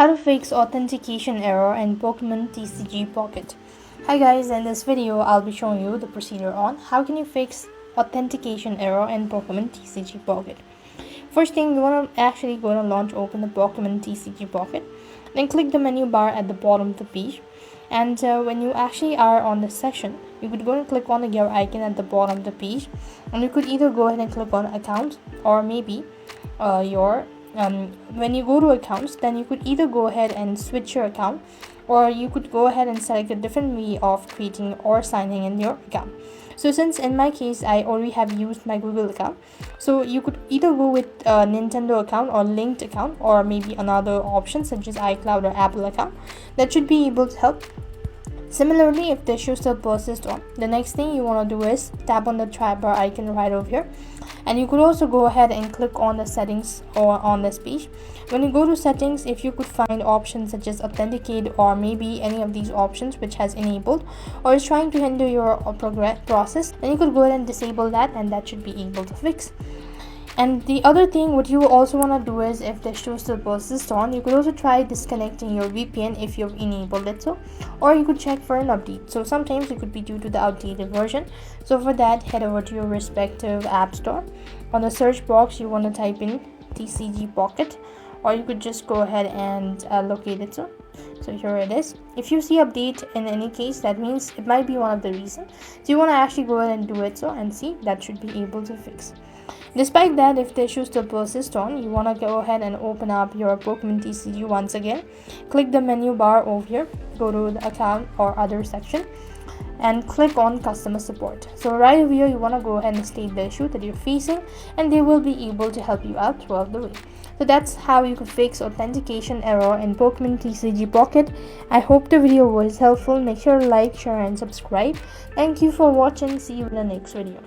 How to fix authentication error in Pokémon TCG Pocket. Hi guys, in this video I'll be showing you the procedure on how can you fix authentication error in Pokémon TCG Pocket. First thing, you want to open the Pokémon TCG Pocket, then click the menu bar at the bottom of the page, and when you actually are on this section, you could go and click on the gear icon at the bottom of the page, and you could either go ahead and click on account, or maybe when you go to accounts, then you could either go ahead and switch your account, or you could go ahead and select a different way of creating or signing in your account. So since in my case I already have used my Google account, so you could either go with a Nintendo account or linked account, or maybe another option such as iCloud or Apple account. That should be able to help. Similarly, if the issue still persists on, the next thing you want to do is tap on the try bar icon right over here, and you could also go ahead and click on the settings or on this page. When you go to settings, if you could find options such as authenticate, or maybe any of these options which has enabled or is trying to hinder your process, then you could go ahead and disable that, and that should be able to fix. And the other thing what you also want to do is, if the issue still persists on, you could also try disconnecting your VPN if you've enabled it, or you could check for an update. So sometimes it could be due to the outdated version. So for that, head over to your respective app store. On the search box, you want to type in TCG Pocket, or you could just go ahead and locate it. So here it is. If you see update in any case, that means it might be one of the reasons. So you want to actually go ahead and do it and see, that should be able to fix. Despite that, if the issue still persists on, you want to go ahead and open up your Pokémon TCG once again. Click the menu bar over here, go to the account or other section, and click on customer support. So right over here, you want to go ahead and state the issue that you're facing, and they will be able to help you out throughout the way. So that's how you could fix authentication error in Pokémon TCG Pocket. I hope the video was helpful. Make sure to like, share and subscribe. Thank you for watching. See you in the next video.